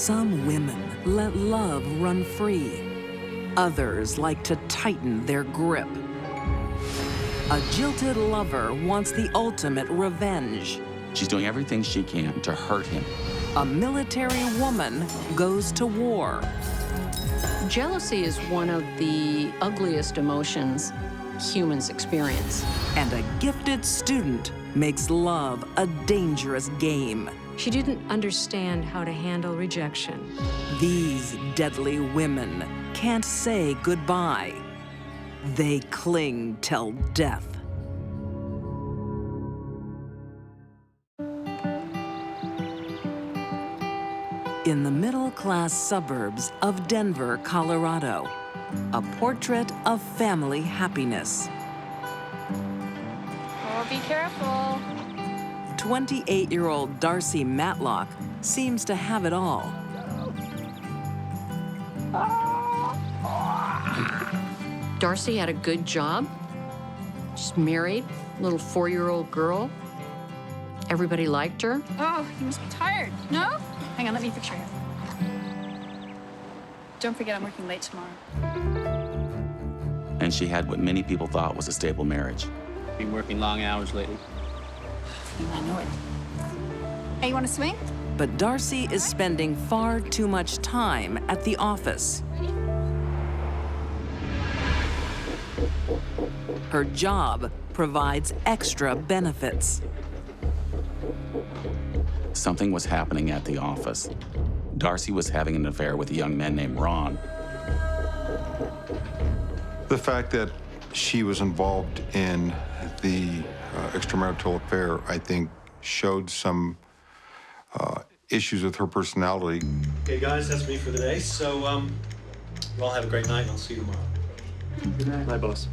Some women let love run free. Others like to tighten their grip. A jilted lover wants the ultimate revenge. She's doing everything she can to hurt him. A military woman goes to war. Jealousy is one of the ugliest emotions humans experience. And a gifted student makes love a dangerous game. She didn't understand how to handle rejection. These deadly women can't say goodbye. They cling till death. In the middle-class suburbs of Denver, Colorado, a portrait of family happiness. Oh, be careful. 28-year-old Darcy Matlock seems to have it all. Darcy had a good job. She's married, little 4-year-old girl. Everybody liked her. Oh, you must be tired. No? Hang on, let me picture you. Don't forget I'm working late tomorrow. And she had what many people thought was a stable marriage. Been working long hours lately. I know it. Hey, you want to swing? But Darcy is spending far too much time at the office. Her job provides extra benefits. Something was happening at the office. Darcy was having an affair with a young man named Ron. The fact that she was involved in the extramarital affair, I think, showed some issues with her personality. Okay, guys, that's me for the day. So, you all have a great night, and I'll see you tomorrow. Good night. Bye, boss.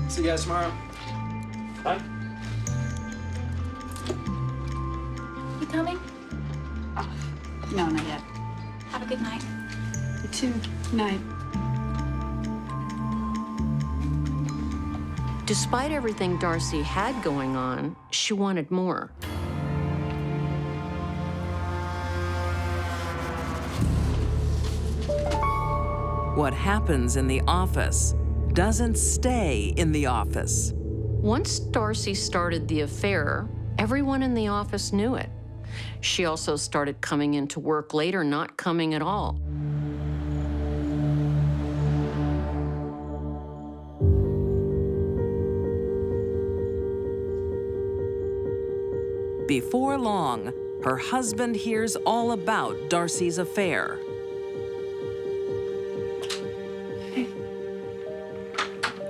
See you guys tomorrow. Bye. You coming? Oh, no, not yet. Have a good night. You too. Good night. Despite everything Darcy had going on, she wanted more. What happens in the office doesn't stay in the office. Once Darcy started the affair, everyone in the office knew it. She also started coming into work later, not coming at all. Before long, her husband hears all about Darcy's affair.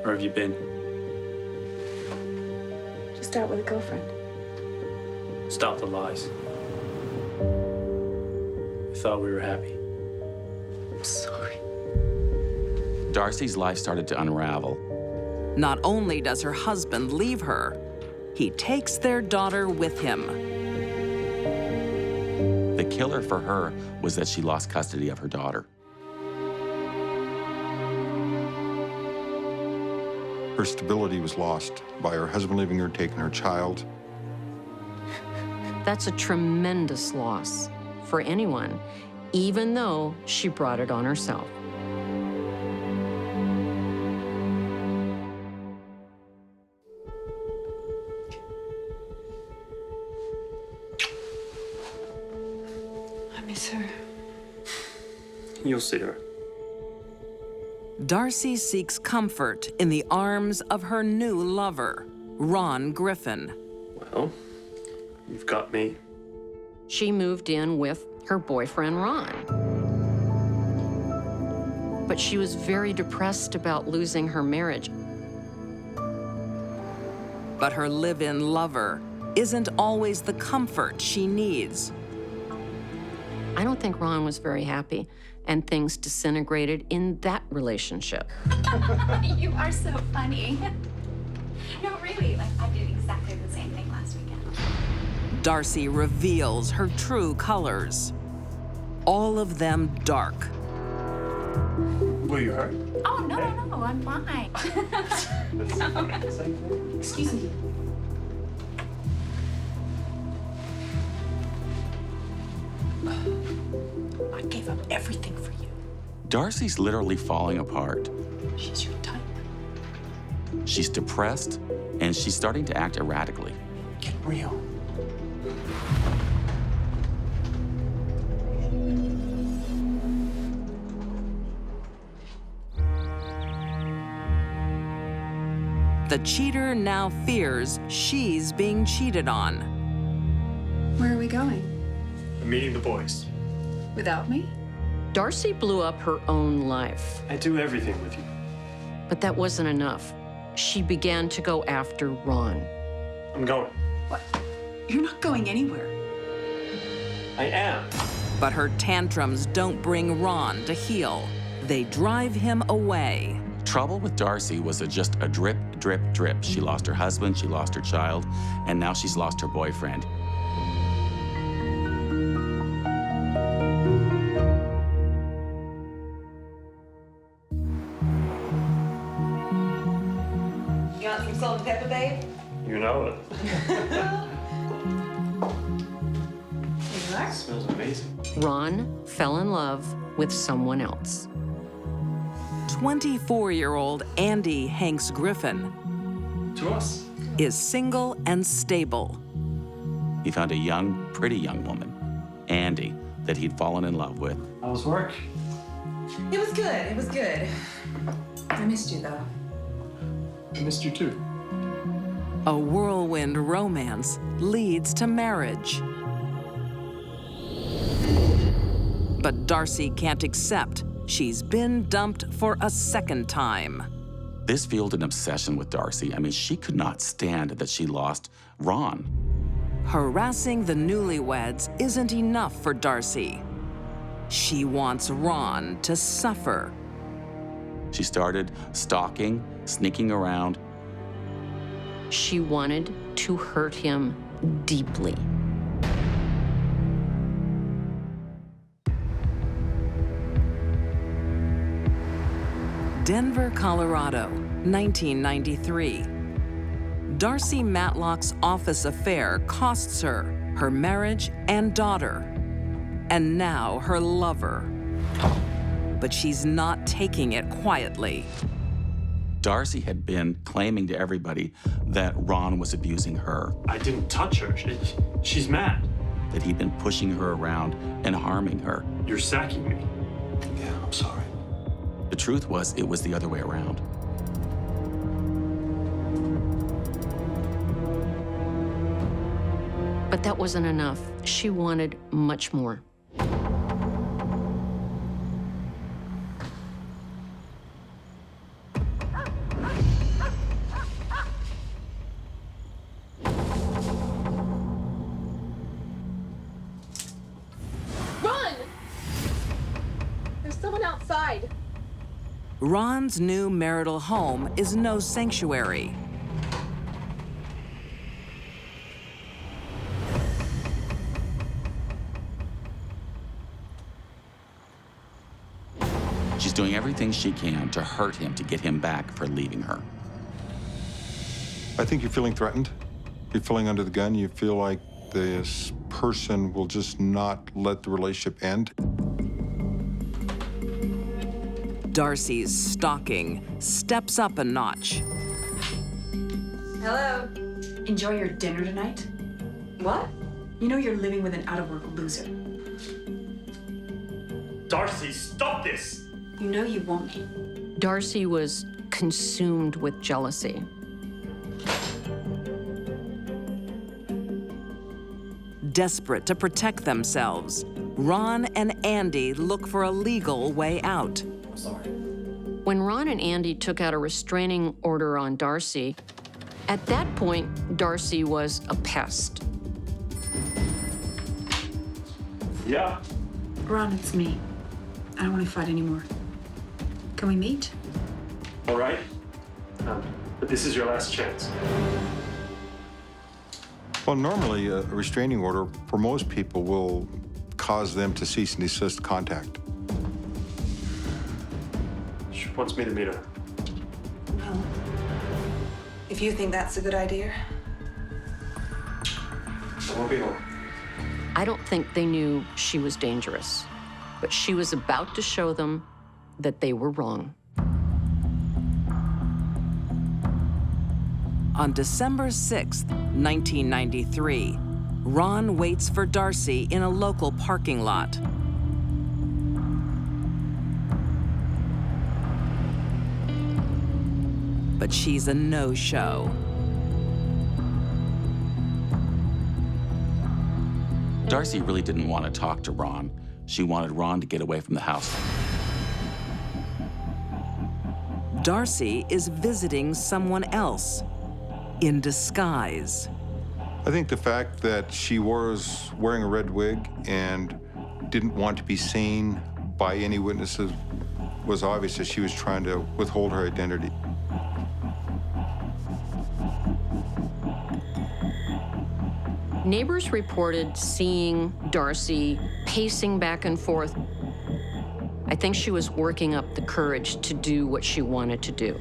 Where have you been? Just out with a girlfriend. Stop the lies. I thought we were happy. I'm sorry. Darcy's life started to unravel. Not only does her husband leave her, he takes their daughter with him. The killer for her was that she lost custody of her daughter. Her stability was lost by her husband leaving her, taking her child. That's a tremendous loss for anyone, even though she brought it on herself. I miss her. You'll see her. Darcy seeks comfort in the arms of her new lover, Ron Griffin. Well, you've got me. She moved in with her boyfriend, Ron. But she was very depressed about losing her marriage. But her live-in lover isn't always the comfort she needs. I don't think Ron was very happy, and things disintegrated in that relationship. You are so funny. No, really, like I did exactly the same thing last weekend. Darcy reveals her true colors, all of them dark. Were you hurt? Oh, no, no, I'm fine. Excuse me. I gave up everything for you. Darcy's literally falling apart. She's your type. She's depressed, and she's starting to act erratically. Get real. The cheater now fears she's being cheated on. Where are we going? I'm meeting the boys. Without me? Darcy blew up her own life, I do everything with you. but that wasn't enough. She began to go after Ron. I'm going. What? You're not going anywhere. I am. But her tantrums don't bring Ron to heel. They drive him away. Trouble with Darcy was just a drip, drip, drip. She lost her husband, she lost her child, and now she's lost her boyfriend. You want some salt and pepper, babe? You know it. You are? Smells amazing. Ron fell in love with someone else. 24-year-old Andy Hanks Griffin To us. is single and stable. He found a young, pretty young woman, Andy, that he'd fallen in love with. How's work? It was good. It was good. I missed you, though. I missed you too. A whirlwind romance leads to marriage. But Darcy can't accept she's been dumped for a second time. This fueled an obsession with Darcy. I mean, she could not stand that she lost Ron. Harassing the newlyweds isn't enough for Darcy. She wants Ron to suffer. She started stalking, sneaking around. She wanted to hurt him deeply. Denver, Colorado, 1993. Darcy Matlock's office affair costs her her marriage and daughter, and now her lover. But she's not taking it quietly. Darcy had been claiming to everybody that Ron was abusing her, I didn't touch her. She's mad. that he'd been pushing her around and harming her. You're sacking me. Yeah, I'm sorry. The truth was, it was the other way around. But that wasn't enough. She wanted much more. Run! There's someone outside. Ron's new marital home is no sanctuary. She's doing everything she can to hurt him, to get him back for leaving her. I think you're feeling threatened. You're feeling under the gun. You feel like this person will just not let the relationship end. Darcy's stalking steps up a notch. Hello. Enjoy your dinner tonight. What? You know you're living with an out-of-work loser. Darcy, stop this! You know you won't. Darcy was consumed with jealousy. Desperate to protect themselves, Ron and Andy look for a legal way out. I'm sorry. When Ron and Andy took out a restraining order on Darcy, at that point, Darcy was a pest. Yeah. Ron, it's me. I don't want to fight anymore. Can we meet? All right. But this is your last chance. Well, normally a restraining order for most people will cause them to cease and desist contact. She wants me to meet her. Well, if you think that's a good idea. I won't be home. I don't think they knew she was dangerous, but she was about to show them that they were wrong. On December 6th, 1993, Ron waits for Darcy in a local parking lot. But she's a no-show. Darcy really didn't want to talk to Ron. She wanted Ron to get away from the house. Darcy is visiting someone else in disguise. I think the fact that she was wearing a red wig and didn't want to be seen by any witnesses was obvious that she was trying to withhold her identity. Neighbors reported seeing Darcy pacing back and forth. I think she was working up the courage to do what she wanted to do.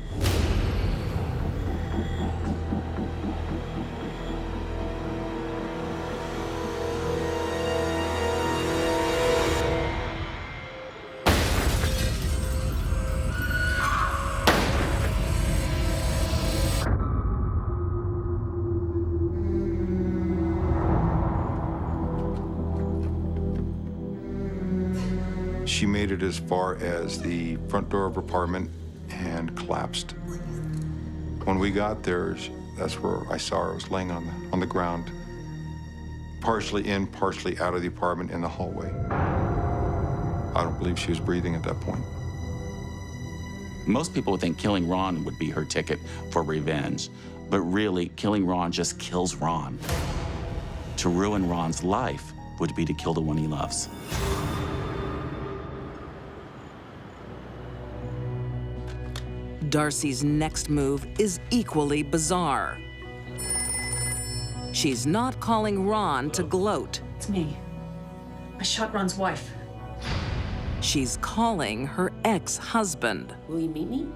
She made it as far as the front door of her apartment and collapsed. When we got there, that's where I saw her. I was laying on the ground, partially in, partially out of the apartment in the hallway. I don't believe she was breathing at that point. Most people would think killing Ron would be her ticket for revenge, but really, killing Ron just kills Ron. To ruin Ron's life would be to kill the one he loves. Darcy's next move is equally bizarre. She's not calling Ron to gloat. It's me. I shot Ron's wife. She's calling her ex-husband. Will you meet me?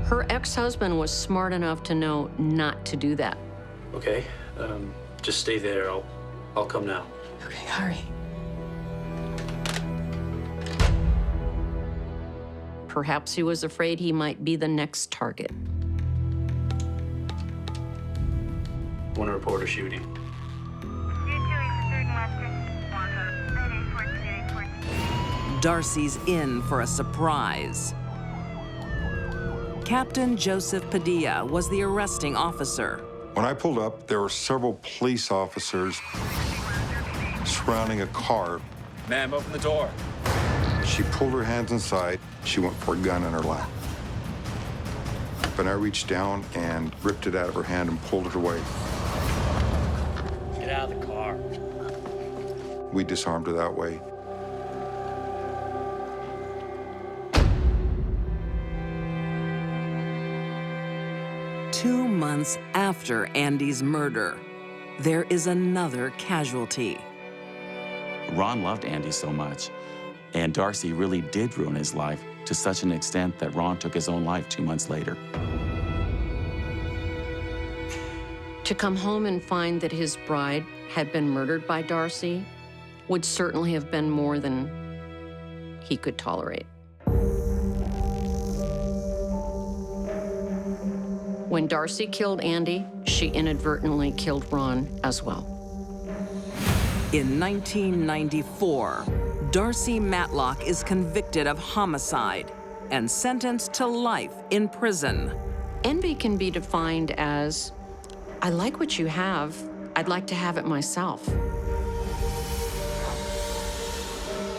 Her ex-husband was smart enough to know not to do that. Okay, just stay there. I'll come now. Okay, hurry. Perhaps he was afraid he might be the next target. Want to report a shooting? Darcy's in for a surprise. Captain Joseph Padilla was the arresting officer. When I pulled up, there were several police officers surrounding a car. Ma'am, open the door. She pulled her hands inside. She went for a gun in her lap. But I reached down and ripped it out of her hand and pulled it away. Get out of the car. We disarmed her that way. Two months after Andy's murder, there is another casualty. Ron loved Andy so much, and Darcy really did ruin his life to such an extent that Ron took his own life 2 months later. To come home and find that his bride had been murdered by Darcy would certainly have been more than he could tolerate. When Darcy killed Andy, she inadvertently killed Ron as well. In 1994, Darcy Matlock is convicted of homicide and sentenced to life in prison. Envy can be defined as, I like what you have, I'd like to have it myself.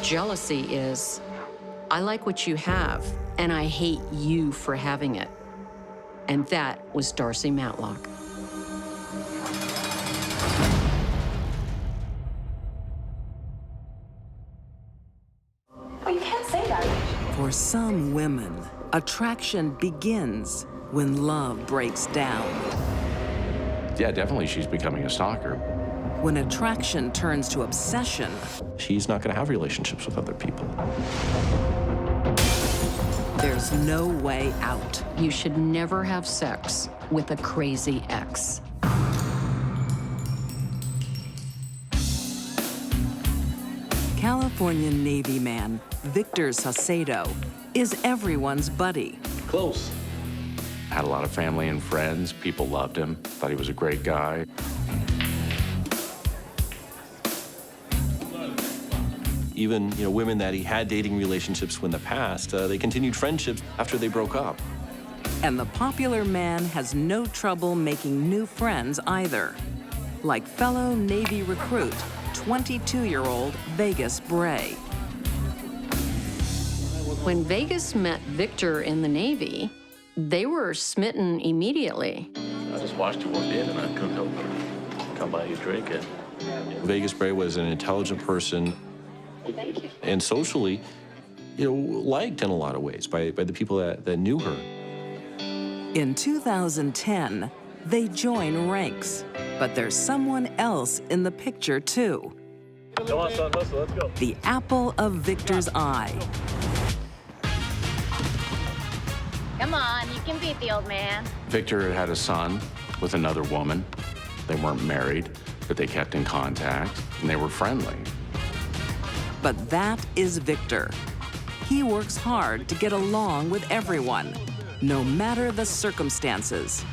Jealousy is, I like what you have, and I hate you for having it. And that was Darcy Matlock. Oh, you can't say that. For some women, attraction begins when love breaks down. Yeah, definitely she's becoming a stalker. When attraction turns to obsession, She's not going to have relationships with other people. there's no way out. You should never have sex with a crazy ex. California Navy man, Victor Saucedo, is everyone's buddy. Close. Had a lot of family and friends. People loved him, thought he was a great guy. Even, women that he had dating relationships with in the past, they continued friendships after they broke up. And the popular man has no trouble making new friends either, like fellow Navy recruit, 22-year-old Vegas Bray. When Vegas met Victor in the Navy, they were smitten immediately. I just watched you walk in and I couldn't help but come by you drink it. Vegas Bray was an intelligent person. Thank you. And socially, liked in a lot of ways by the people that knew her. In 2010, they join ranks, but there's someone else in the picture too. Come on, son, let's go. The apple of Victor's eye. Come on, you can beat the old man. Victor had a son with another woman. They weren't married, but they kept in contact, and they were friendly. But that is Victor. He works hard to get along with everyone, no matter the circumstances.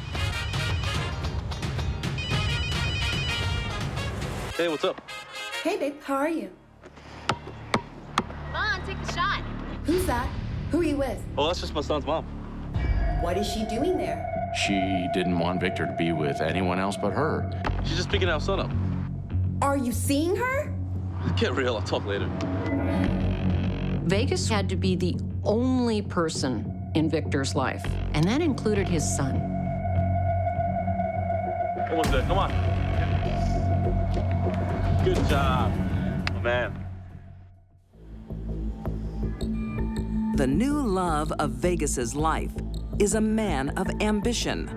Hey, what's up? Hey, babe, how are you? Come on, take the shot. Who's that? Who are you with? Oh, that's just my son's mom. What is she doing there? She didn't want Victor to be with anyone else but her. She's just picking our son up. Are you seeing her? Get real, I'll talk later. Vegas had to be the only person in Victor's life, and that included his son. Almost there, come on. Good job, my man. The new love of Vegas's life is a man of ambition.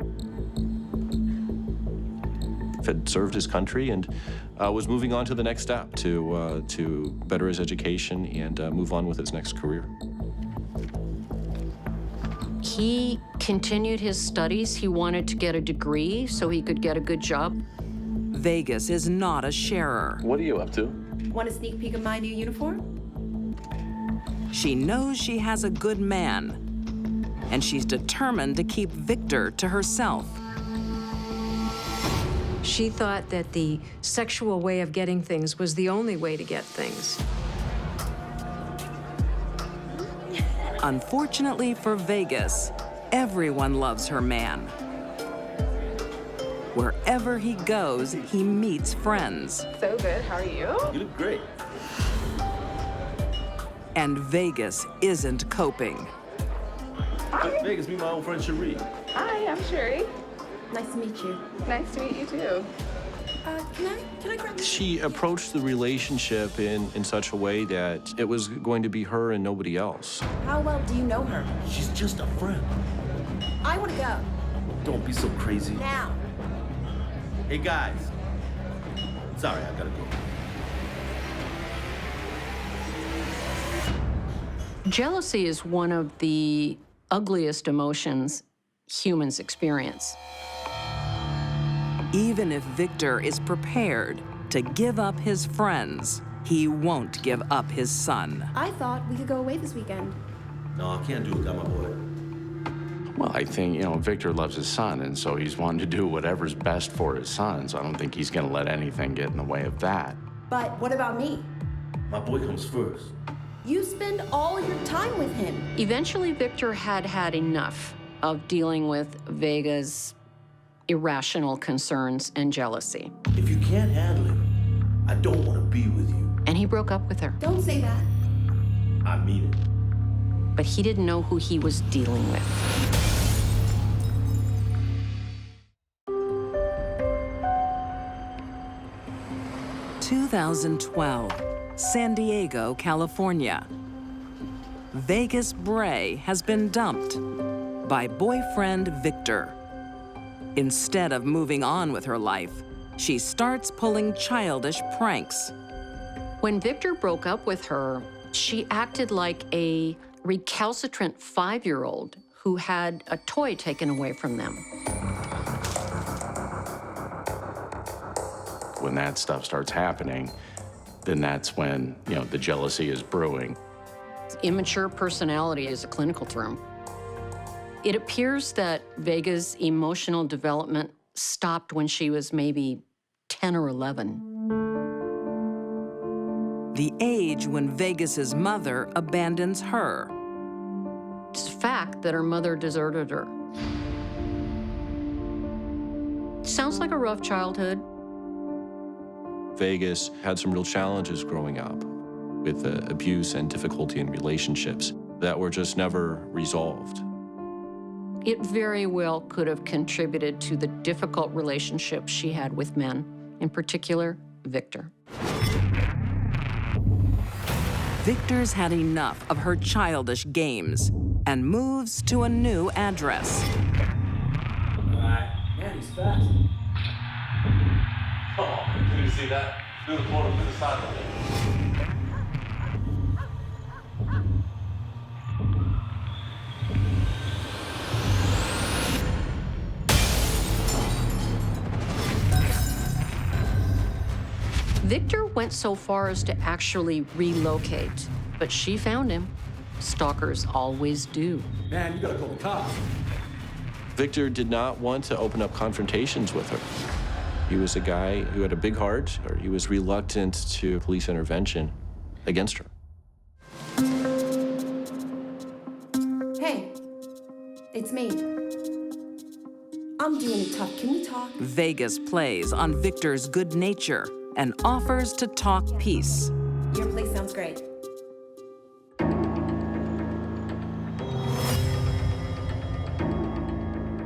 Had served his country and was moving on to the next step to better his education and move on with his next career. He continued his studies. He wanted to get a degree so he could get a good job. Vegas is not a sharer. What are you up to? Want a sneak peek of my new uniform? She knows she has a good man, and she's determined to keep Victor to herself. She thought that the sexual way of getting things was the only way to get things. Unfortunately for Vegas, everyone loves her man. Wherever he goes, he meets friends. So good. How are you? You look great. And Vegas isn't coping. Vegas, meet my old friend Cherie. Hi, I'm Sherry. Nice to meet you. Nice to meet you too. Can I grab this? She approached the relationship in such a way that it was going to be her and nobody else. How well do you know her? She's just a friend. I want to go. Don't be so crazy. Now. Hey, guys. Sorry, I gotta go. Jealousy is one of the ugliest emotions humans experience. Even if Victor is prepared to give up his friends, he won't give up his son. I thought we could go away this weekend. No, I can't do it. Got my boy. Well, I think, Victor loves his son, and so he's wanting to do whatever's best for his son, so I don't think he's gonna let anything get in the way of that. But what about me? My boy comes first. You spend all your time with him. Eventually, Victor had had enough of dealing with Vega's irrational concerns and jealousy. If you can't handle it, I don't want to be with you. And he broke up with her. Don't say that. I mean it. But he didn't know who he was dealing with. – 2012, San Diego, California. Vegas Bray has been dumped by boyfriend Victor. Instead of moving on with her life, she starts pulling childish pranks. When Victor broke up with her, she acted like a recalcitrant 5-year-old who had a toy taken away from them. When that stuff starts happening, then that's when, the jealousy is brewing. Immature personality is a clinical term. It appears that Vega's emotional development stopped when she was maybe 10 or 11. The age when Vegas's mother abandons her. It's a fact that her mother deserted her. Sounds like a rough childhood. Vegas had some real challenges growing up with abuse and difficulty in relationships that were just never resolved. It very well could have contributed to the difficult relationships she had with men, in particular, Victor. Victor's had enough of her childish games and moves to a new address. Man, he's fast. Oh, did you see that? Do the corner to the side of it. Victor went so far as to actually relocate, but she found him. Stalkers always do. Man, you gotta call the cops. Victor did not want to open up confrontations with her. He was a guy who had a big heart, or he was reluctant to police intervention against her. Hey, it's me. I'm doing it tough. Can we talk? Vegas plays on Victor's good nature and offers to talk peace. Your place sounds great.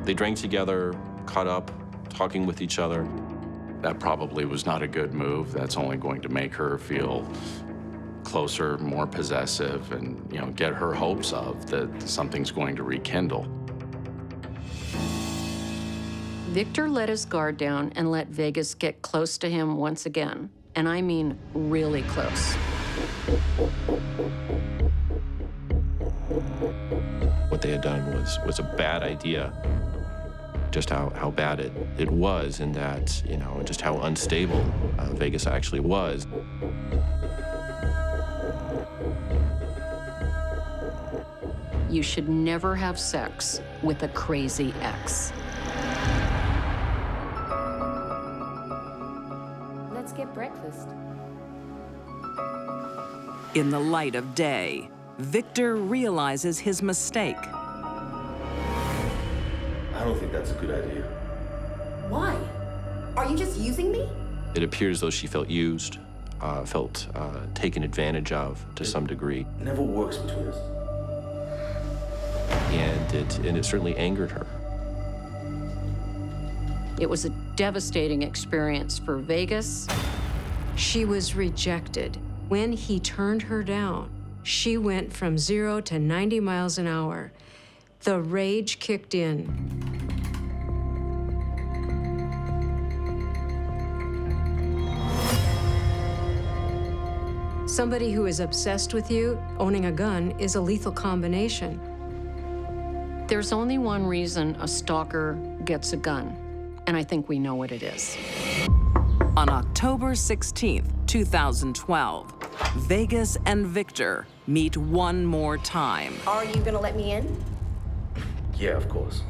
They drank together, caught up, talking with each other. That probably was not a good move. That's only going to make her feel closer, more possessive, and, get her hopes of that something's going to rekindle. Victor let his guard down and let Vegas get close to him once again. And I mean really close. What they had done was a bad idea. Just how bad it was, and that, just how unstable Vegas actually was. You should never have sex with a crazy ex. Let's get breakfast. In the light of day, Victor realizes his mistake. I don't think that's a good idea. Why? Are you just using me? It appears though she felt used, felt taken advantage of to some degree. It never works between us. And it certainly angered her. It was a devastating experience for Vegas. She was rejected. When he turned her down, she went from 0 to 90 miles an hour. The rage kicked in. Somebody who is obsessed with you, owning a gun, is a lethal combination. There's only one reason a stalker gets a gun, and I think we know what it is. On October 16th, 2012, Vegas and Victor meet one more time. Are you gonna let me in? Yeah, of course.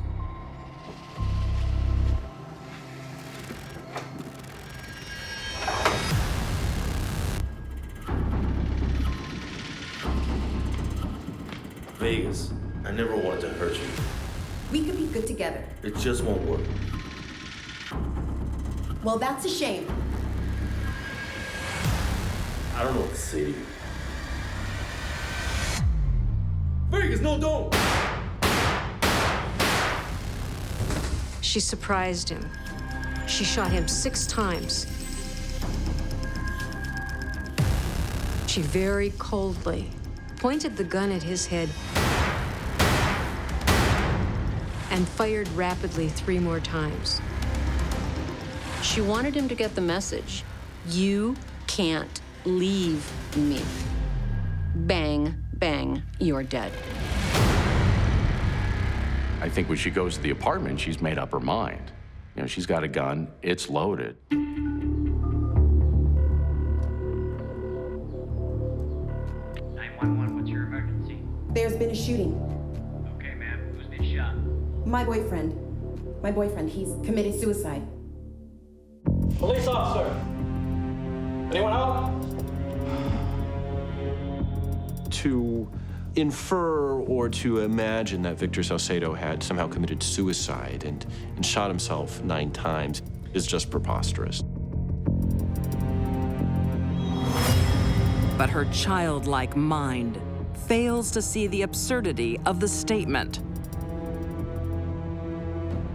Vegas, I never wanted to hurt you. We could be good together. It just won't work. Well, that's a shame. I don't know what to say to you. Vegas, no, don't! She surprised him. She shot him 6 times. She very coldly pointed the gun at his head and fired rapidly 3 more times. She wanted him to get the message. You can't leave me. Bang, bang, you're dead. I think when she goes to the apartment, she's made up her mind. She's got a gun, it's loaded. There's been a shooting. Okay, ma'am. Who's been shot? My boyfriend. He's committed suicide. Police officer! Anyone home? To infer or to imagine that Victor Salcedo had somehow committed suicide and shot himself 9 times is just preposterous. But her childlike mind fails to see the absurdity of the statement.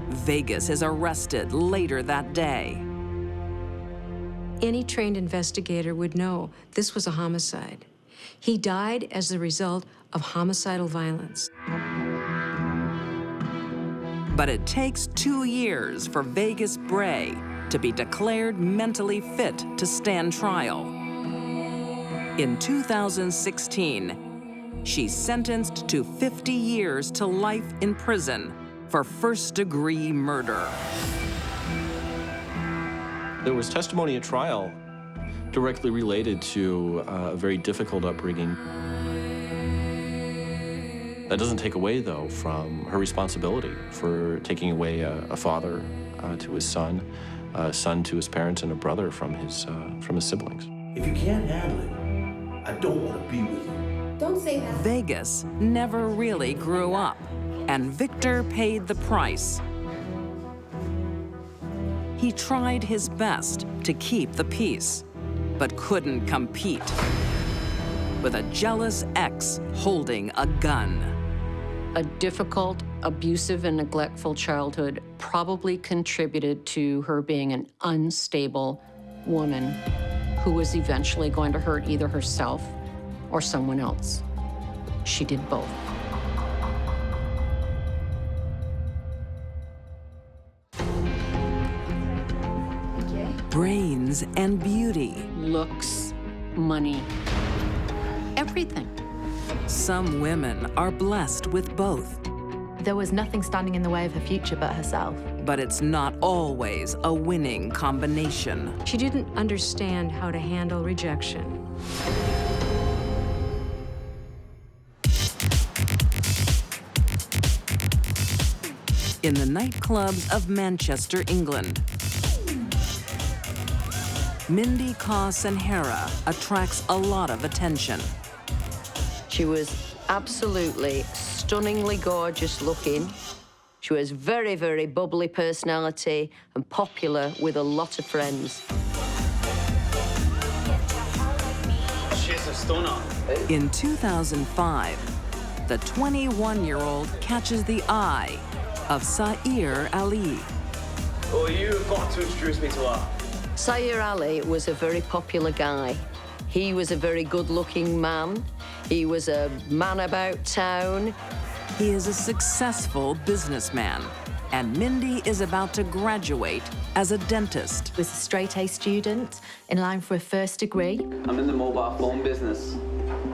Vegas is arrested later that day. Any trained investigator would know this was a homicide. He died as the result of homicidal violence. But it takes 2 years for Vegas Bray to be declared mentally fit to stand trial. In 2016, she's sentenced to 50 years to life in prison for first-degree murder. There was testimony at trial directly related to a very difficult upbringing. That doesn't take away, though, from her responsibility for taking away a father to his son, a son to his parents, and a brother from his siblings. If you can't handle it, I don't want to be with you. Don't say that. Vegas never really grew up, and Victor paid the price. He tried his best to keep the peace, but couldn't compete with a jealous ex holding a gun. A difficult, abusive, and neglectful childhood probably contributed to her being an unstable woman who was eventually going to hurt either herself or someone else. She did both. Brains and beauty. Looks, money, everything. Some women are blessed with both. There was nothing standing in the way of her future but herself. But it's not always a winning combination. She didn't understand how to handle rejection. In the nightclubs of Manchester, England, Mindy Sanhara attracts a lot of attention. She was absolutely stunningly gorgeous looking. She was very, very bubbly personality and popular with a lot of friends. She's a stunner. In 2005, the 21-year-old catches the eye of Sair Ali. Oh, you've got to introduce me to her. Sair Ali was a very popular guy. He was a very good-looking man. He was a man about town. He is a successful businessman, and Mindy is about to graduate as a dentist. Was a straight-A student in line for a first degree. I'm in the mobile phone business.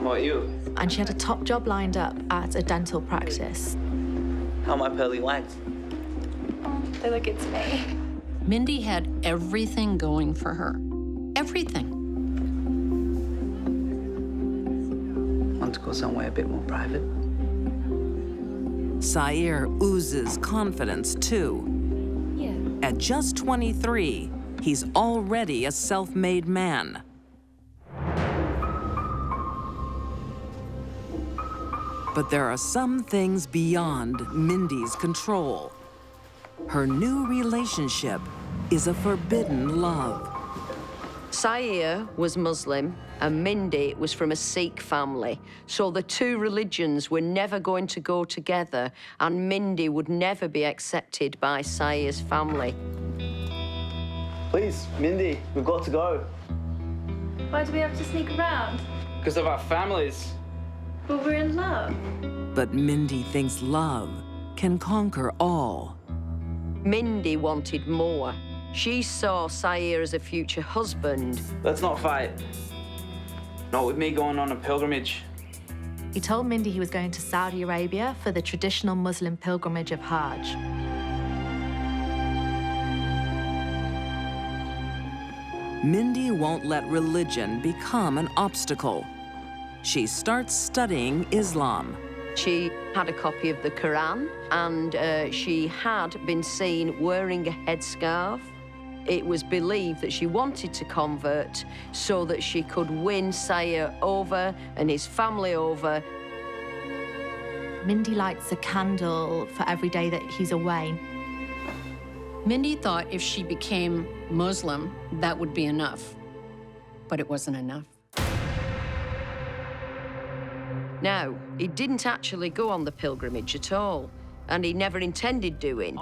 What about you? And she had a top job lined up at a dental practice. How are my pearly whites? They look good to me. Mindy had everything going for her. Everything. Want to go somewhere a bit more private? Sair oozes confidence, too. Yeah. At just 23, he's already a self-made man. But there are some things beyond Mindy's control. Her new relationship is a forbidden love. Sair was Muslim and Mindy was from a Sikh family. So the two religions were never going to go together, and Mindy would never be accepted by Sair's family. Please, Mindy, we've got to go. Why do we have to sneak around? Because of our families. But we're in love. But Mindy thinks love can conquer all. Mindy wanted more. She saw Sair as a future husband. Let's not fight. Not with me going on a pilgrimage. He told Mindy he was going to Saudi Arabia for the traditional Muslim pilgrimage of Hajj. Mindy won't let religion become an obstacle. She starts studying Islam. She had a copy of the Quran, and she had been seen wearing a headscarf. It was believed that she wanted to convert so that she could win Sayer over and his family over. Mindy lights a candle for every day that he's away. Mindy thought if she became Muslim, that would be enough. But it wasn't enough. Now, he didn't actually go on the pilgrimage at all, and he never intended doing.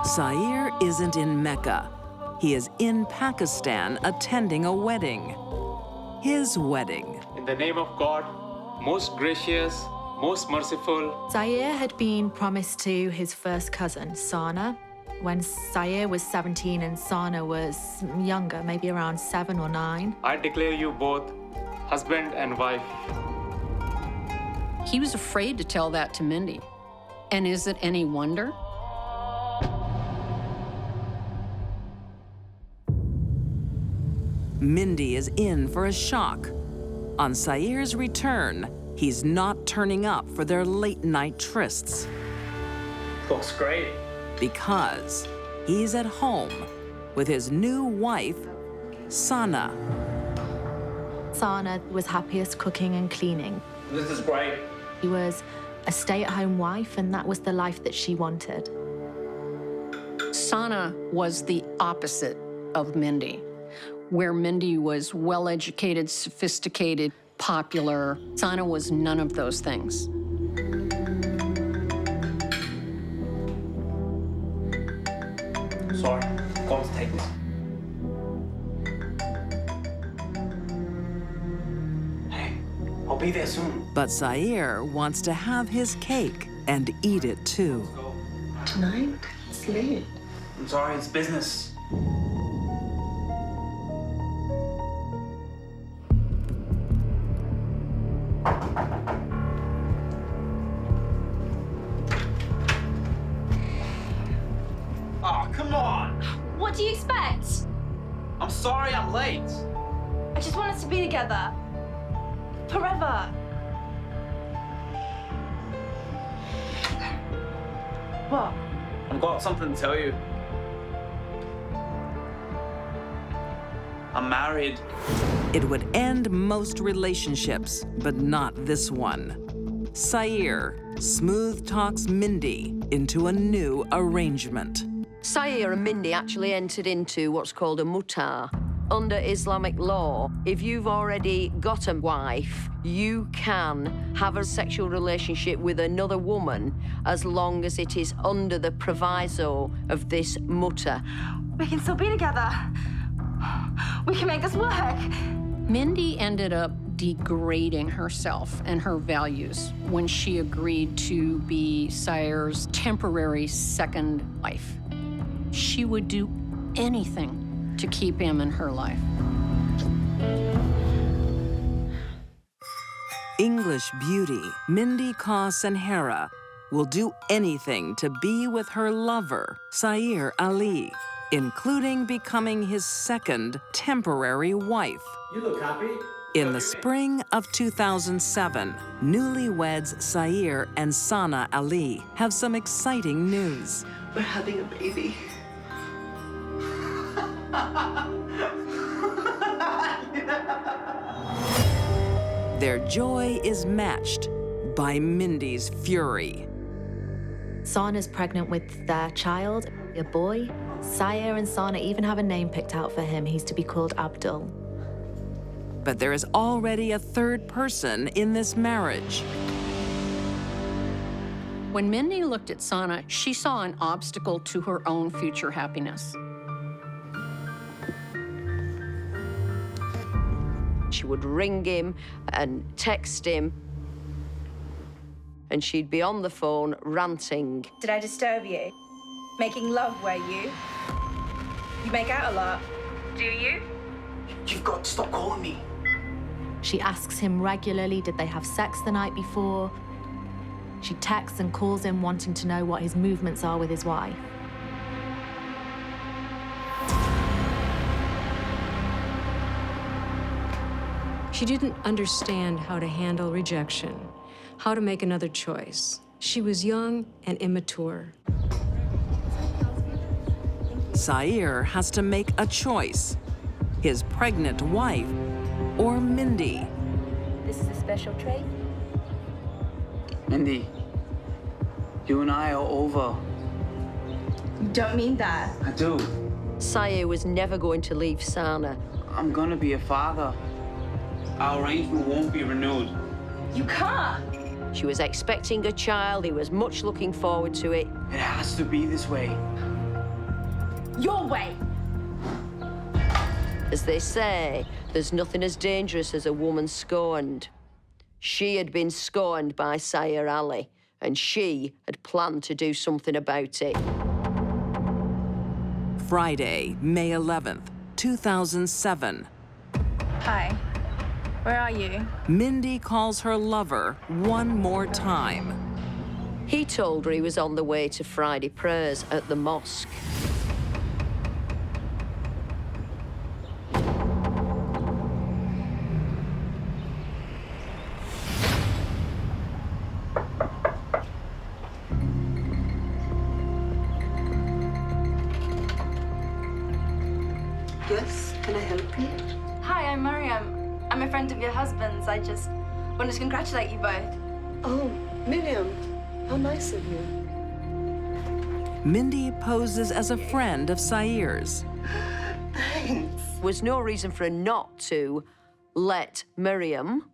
Sayer isn't in Mecca. He is in Pakistan attending a wedding. His wedding. In the name of God, most gracious, most merciful. Sayer had been promised to his first cousin, Sana, when Sayer was 17 and Sana was younger, maybe around 7 or 9. I declare you both husband and wife. He was afraid to tell that to Mindy. And is it any wonder? Mindy is in for a shock. On Sayer's return, he's not turning up for their late-night trysts. Looks great. Because he's at home with his new wife, Sana. Sana was happiest cooking and cleaning. This is great. She was a stay-at-home wife, and that was the life that she wanted. Sana was the opposite of Mindy. Where Mindy was well-educated, sophisticated, popular, Sana was none of those things. Sorry, go on, take this. Hey, I'll be there soon. But Sayer wants to have his cake and eat it too. Tonight? It's late. I'm sorry, it's business. Oh, come on! What do you expect? I'm sorry I'm late. I just want us to be together. Forever. What? I've got something to tell you. I'm married. It would end most relationships, but not this one. Sayer smooth talks Mindy into a new arrangement. Sayer and Mindy actually entered into what's called a mutar. Under Islamic law, if you've already got a wife, you can have a sexual relationship with another woman as long as it is under the proviso of this mutar. We can still be together. We can make this work. Mindy ended up degrading herself and her values when she agreed to be Sayer's temporary second wife. She would do anything to keep him in her life. English beauty Mindy Sanhara will do anything to be with her lover, Sayer Ali, including becoming his second temporary wife. You look happy. In the spring of 2007, newlyweds Sayer and Sana Ali have some exciting news. We're having a baby. Their joy is matched by Mindy's fury. Sana's pregnant with their child, a boy. Sayer and Sana even have a name picked out for him. He's to be called Abdul. But there is already a third person in this marriage. When Mindy looked at Sana, she saw an obstacle to her own future happiness. She would ring him and text him, and she'd be on the phone ranting. Did I disturb you? Making love, were you? You make out a lot. Do you? You've got to stop calling me. She asks him regularly, did they have sex the night before? She texts and calls him wanting to know what his movements are with his wife. She didn't understand how to handle rejection. how to make another choice. She was young and immature. Sayer has to make a choice. His pregnant wife or Mindy. This is a special tray. Mindy, you and I are over. You don't mean that. I do. Sayer was never going to leave Sana. I'm gonna be a father. Our arrangement won't be renewed. You can't. She was expecting a child. He was much looking forward to it. It has to be this way. Your way. As they say, there's nothing as dangerous as a woman scorned. She had been scorned by Sayer Ali, and she had planned to do something about it. Friday, May 11th, 2007. Hi. Where are you? Mindy calls her lover one more time. He told her he was on the way to Friday prayers at the mosque. Yes, can I help you? Hi, I'm Mariam. I'm a friend of your husband's. I just wanted to congratulate you both. Oh, Miriam, how nice of you. Mindy poses as a friend of Sayer's. Thanks. There was no reason for her not to let Miriam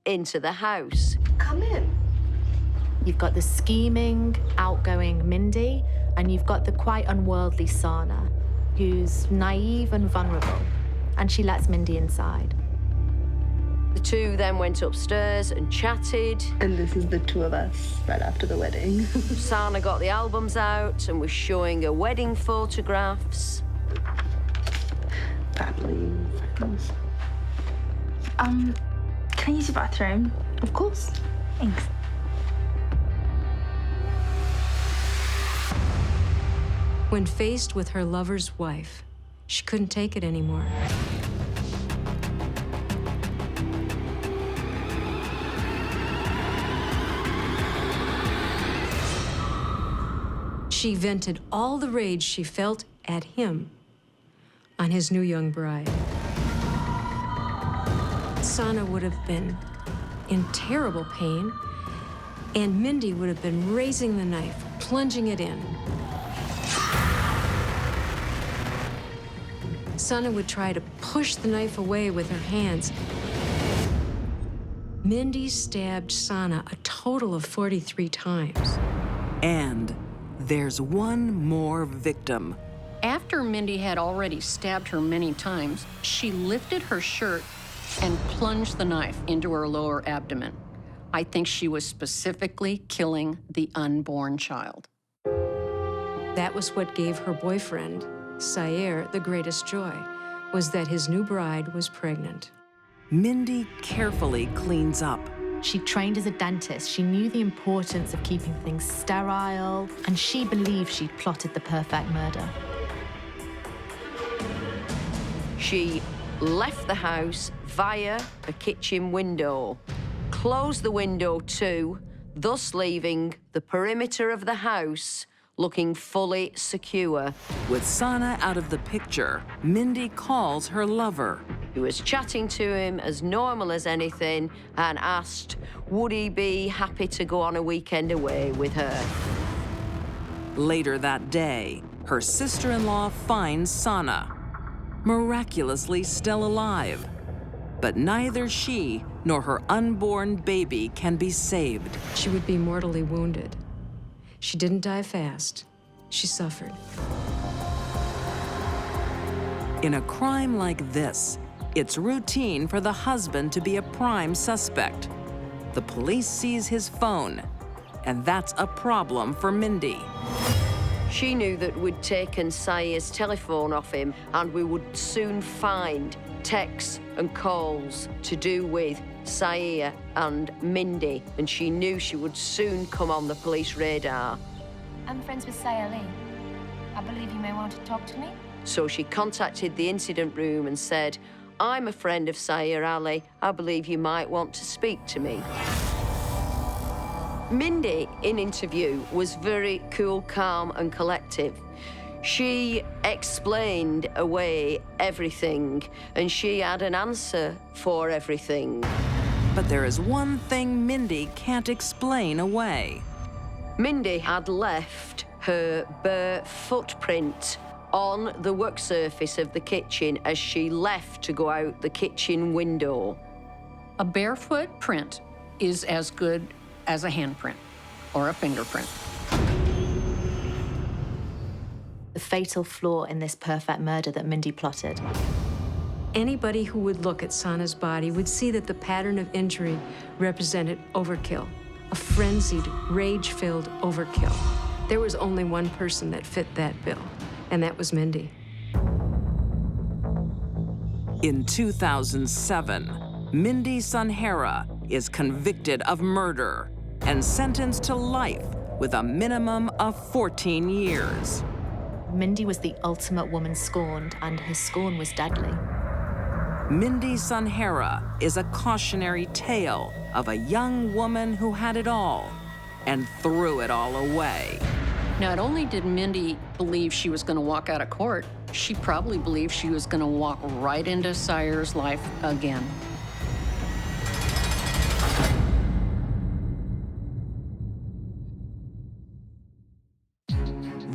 into the house. Come in. You've got the scheming, outgoing Mindy, and you've got the quite unworldly Sana, who's naive and vulnerable, and she lets Mindy inside. The two then went upstairs and chatted. And this is the two of us right after the wedding. Sana got the albums out and was showing her wedding photographs. Family. Can I use your bathroom? Of course. Thanks. When faced with her lover's wife, she couldn't take it anymore. She vented all the rage she felt at him on his new young bride. Sana would have been in terrible pain, and Mindy would have been raising the knife, plunging it in. Sana would try to push the knife away with her hands. Mindy stabbed Sana a total of 43 times. And there's one more victim. After Mindy had already stabbed her many times, she lifted her shirt and plunged the knife into her lower abdomen. I think she was specifically killing the unborn child. That was what gave her boyfriend, Sayer, the greatest joy, was that his new bride was pregnant. Mindy carefully cleans up. She trained as a dentist. She knew the importance of keeping things sterile, and she believed she'd plotted the perfect murder. She left the house via a kitchen window, closed the window too, thus leaving the perimeter of the house looking fully secure. With Sana out of the picture, Mindy calls her lover. He was chatting to him as normal as anything and asked, would he be happy to go on a weekend away with her? Later that day, her sister-in-law finds Sana, miraculously still alive. But neither she nor her unborn baby can be saved. She would be mortally wounded. She didn't die fast. She suffered. In a crime like this, it's routine for the husband to be a prime suspect. The police seize his phone, and that's a problem for Mindy. She knew that we'd taken Sayer's telephone off him, and we would soon find texts and calls to do with Sayer and Mindy, and she knew she would soon come on the police radar. I'm friends with Sayer Lee. I believe you may want to talk to me. So she contacted the incident room and said, I'm a friend of Sayer Ali. I believe you might want to speak to me. Mindy, in interview, was very cool, calm, and collective. She explained away everything, and she had an answer for everything. But there is one thing Mindy can't explain away. Mindy had left her bare footprint on the work surface of the kitchen as she left to go out the kitchen window. A barefoot print is as good as a handprint or a fingerprint. The fatal flaw in this perfect murder that Mindy plotted. Anybody who would look at Sanha's body would see that the pattern of injury represented overkill, a frenzied, rage-filled overkill. There was only one person that fit that bill, and that was Mindy. In 2007, Mindy Sanhara is convicted of murder and sentenced to life with a minimum of 14 years. Mindy was the ultimate woman scorned, and her scorn was deadly. Mindy Sanhara is a cautionary tale of a young woman who had it all and threw it all away. Not only did Mindy believe she was going to walk out of court, she probably believed she was going to walk right into Sawyer's life again.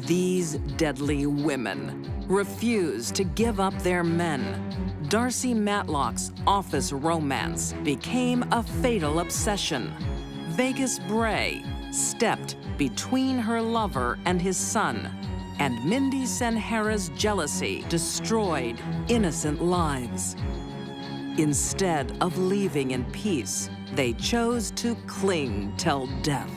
These deadly women refuse to give up their men. Darcy Matlock's office romance became a fatal obsession. Vegas Bray stepped between her lover and his son, and Mindy Sanhara's jealousy destroyed innocent lives. Instead of leaving in peace, they chose to cling till death.